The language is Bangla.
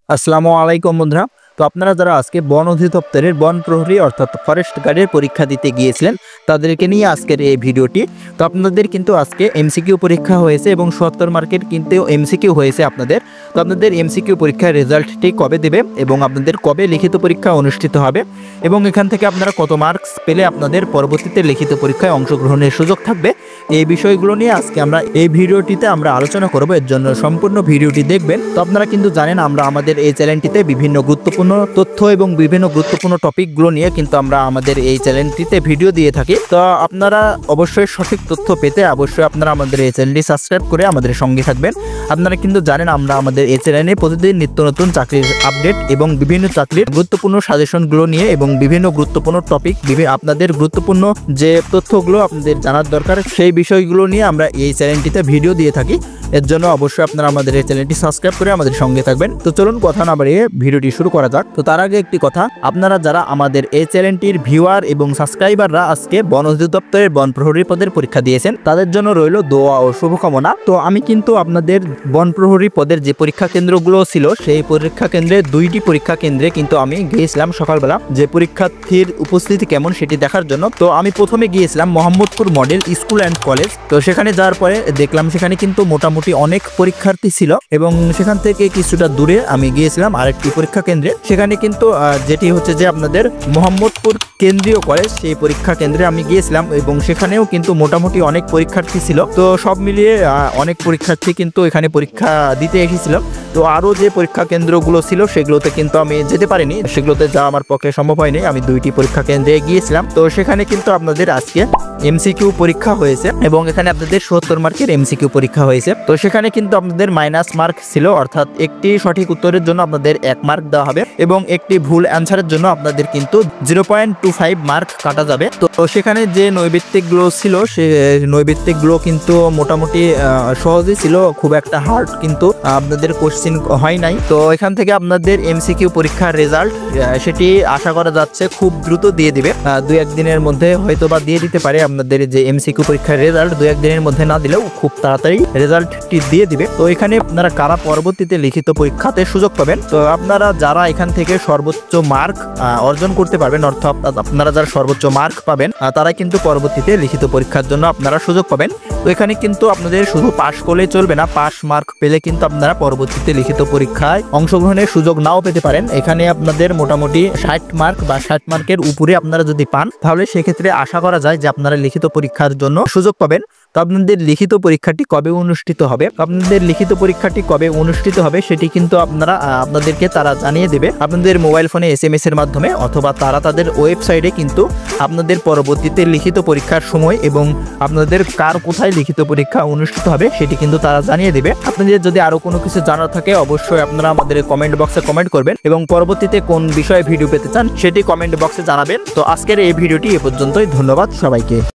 আসসালামু আলাইকুম বন্ধুরা। তো আপনারা যারা আজকে বন অধিদপ্তরের বন প্রহরী অর্থাৎ ফরেস্ট গার্ডের পরীক্ষা দিতে গিয়েছিলেন তাদেরকে নিয়ে আজকের এই ভিডিওটি। তো আপনাদের কিন্তু আজকে এমসিকিউ পরীক্ষা হয়েছে এবং ৭০ মার্কের কিন্তু এমসিকিউ হয়েছে আপনাদের। তো আপনাদের এমসিকিউ পরীক্ষার রেজাল্টটি কবে দেবে এবং আপনাদের কবে লিখিত পরীক্ষা অনুষ্ঠিত হবে এবং এখান থেকে আপনারা কত মার্কস পেলে আপনাদের পরবর্তীতে লিখিত পরীক্ষায় অংশগ্রহণের সুযোগ থাকবে, এই বিষয়গুলো নিয়ে আজকে আমরা এই ভিডিওটিতে আলোচনা করব। এর জন্য সম্পূর্ণ ভিডিওটি দেখবেন। তো আপনারা কিন্তু জানেন আমরা আমাদের এই চ্যানেলটিতে বিভিন্ন গুরুত্বপূর্ণ তথ্য এবং বিভিন্ন গুরুত্বপূর্ণ টপিকগুলো নিয়ে কিন্তু আমরা আমাদের এই চ্যানেলটিতে ভিডিও দিয়ে থাকি। তো আপনারা অবশ্যই সঠিক তথ্য পেতে অবশ্যই আপনারা আমাদের এই চ্যানেলটি সাবস্ক্রাইব করে আমাদের সঙ্গে থাকবেন। আপনারা কিন্তু জানেন আমরা আমাদের এই চ্যানেলে প্রতিদিন নিত্য নতুন চাকরির আপডেট এবং বিভিন্ন চাকরির গুরুত্বপূর্ণ সাজেশনগুলো নিয়ে এবং বিভিন্ন গুরুত্বপূর্ণ টপিক আপনাদের গুরুত্বপূর্ণ যে তথ্যগুলো আপনাদের জানার দরকার সেই বিষয়গুলো নিয়ে আমরা এই চ্যানেলটিতে ভিডিও দিয়ে থাকি। এর জন্য অবশ্যই আপনারা আমাদের এই চ্যানেলটি সাবস্ক্রাইব করে আমাদের সঙ্গে থাকবেন। তো চলুন কথা না বাড়িয়ে ভিডিওটি শুরু করা যাক। তো তার আগে একটি কথা, আপনারা যারা আমাদের এই চ্যানেলটির ভিউয়ার এবং সাবস্ক্রাইবাররা আজকে বন অধিদপ্তরের বন প্রহরী পদের পরীক্ষা দিয়েছেন তাদের জন্য রইল দোয়া ও শুভকামনা। তো আমি কিন্তু আপনাদের বন প্রহরী পদের যে পরীক্ষা কেন্দ্রগুলো ছিল সেই পরীক্ষা কেন্দ্রে দুইটি পরীক্ষা কেন্দ্রে কিন্তু আমি গিয়েছিলাম সকালবেলা যে পরীক্ষার্থীর উপস্থিতি কেমন সেটি দেখার জন্য। তো আমি প্রথমে গিয়েছিলাম Mohammadpur model school and college. তো সেখানে যাওয়ার পরে দেখলাম সেখানে কিন্তু মোটামুটি অনেক পরীক্ষার্থী ছিল এবং সেখান থেকে কিছুটা দূরে আমি গিয়েছিলাম আরেকটি পরীক্ষা কেন্দ্রে। সেখানে কিন্তু যেটি হচ্ছে যে আপনাদের মোহাম্মদপুর কেন্দ্রীয় কলেজ, সেই পরীক্ষা কেন্দ্রে আমি গিয়েছিলাম এবং সেখানেও কিন্তু মোটামুটি অনেক পরীক্ষার্থী ছিল। তো সব মিলিয়ে অনেক পরীক্ষার্থী কিন্তু এখানে পরীক্ষা দিতে এসেছিল। তো আরও যে পরীক্ষা কেন্দ্রগুলো ছিল সেগুলোতে কিন্তু আমি যেতে পারিনি, সেগুলোতে যাওয়া আমার পক্ষে সম্ভব হয়নি। আমি দুইটি পরীক্ষা কেন্দ্রে গিয়েছিলাম। তো সেখানে কিন্তু আপনাদের আজকে এমসিকিউ পরীক্ষা হয়েছে এবং এখানে আপনাদের ৭০ মার্কের এমসিকিউ পরীক্ষা হয়েছে। তো সেখানে কিন্তু আপনাদের মাইনাস মার্ক ছিল, অর্থাৎ একটি সঠিক উত্তরের জন্য আপনাদের 1 মার্ক দেওয়া হবে এবং একটি ভুল অ্যান্সারের জন্য আপনাদের কিন্তু 0.25 মার্ক কাটা যাবে। তো সেখানে যে নৈবিত্তিকগুলো ছিল সে নৈবিত্তিকগুলো কিন্তু মোটামুটি সহজই ছিল, খুব একটা হার্ড কিন্তু আপনাদের কোশ্চিন হয় নাই। তো এখান থেকে আপনাদের এমসিকিউ পরীক্ষার রেজাল্ট সেটি আশা করা যাচ্ছে খুব দ্রুত দিয়ে দিবে, 2-1 দিনের মধ্যে হয়তো বা দিয়ে দিতে পারে। আপনাদের যে এমসিকিউ পরীক্ষার রেজাল্ট 2-1 দিনের মধ্যে না দিলেও খুব তাড়াতাড়ি রেজাল্টটি দিয়ে দিবে। তো এখানে আপনারা কারা পরবর্তীতে লিখিত পরীক্ষাতে সুযোগ পাবেন, তো আপনারা যারা এখান থেকে সর্বোচ্চ মার্ক অর্জন করতে পারবেন, অর্থাৎ আপনারা যারা সর্বোচ্চ মার্ক পাবেন তারা কিন্তু পরবর্তীতে লিখিত পরীক্ষার জন্য আপনারা সুযোগ পাবেন। তো এখানে কিন্তু আপনাদের শুধু পাশ করলেই চলবে না, পাশ মার্ক পেলে কিন্তু আপনারা পরবর্তীতে লিখিত পরীক্ষায় অংশগ্রহণের সুযোগ নাও পেতে পারেন। এখানে আপনাদের মোটামুটি 60 মার্ক বা 60 মার্কের উপরে আপনারা যদি পান তাহলে সেক্ষেত্রে আশা করা যায় যে আপনারা লিখিত পরীক্ষার জন্য সুযোগ পাবেন। তো আপনাদের লিখিত পরীক্ষাটি কবে অনুষ্ঠিত হবে, আপনাদের লিখিত পরীক্ষাটি কবে অনুষ্ঠিত হবে সেটি কিন্তু আপনাদেরকে তারা জানিয়ে দেবে আপনাদের মোবাইল ফোনে SMS এর মাধ্যমে, অথবা তারা তাদের ওয়েবসাইটে কিন্তু আপনাদের পরবর্তীতে লিখিত পরীক্ষার সময় এবং আপনাদের কার কোথায় লিখিত পরীক্ষা অনুষ্ঠিত হবে সেটি কিন্তু তারা জানিয়ে দেবে। আপনাদের যদি আরো কোনো কিছু জানার থাকে অবশ্যই আপনারা আমাদের কমেন্ট বক্সে কমেন্ট করবেন এবং পরবর্তীতে কোন বিষয়ে ভিডিও পেতে চান সেটি কমেন্ট বক্সে জানাবেন। তো আজকের এই ভিডিওটি এ পর্যন্তই। ধন্যবাদ সবাইকে।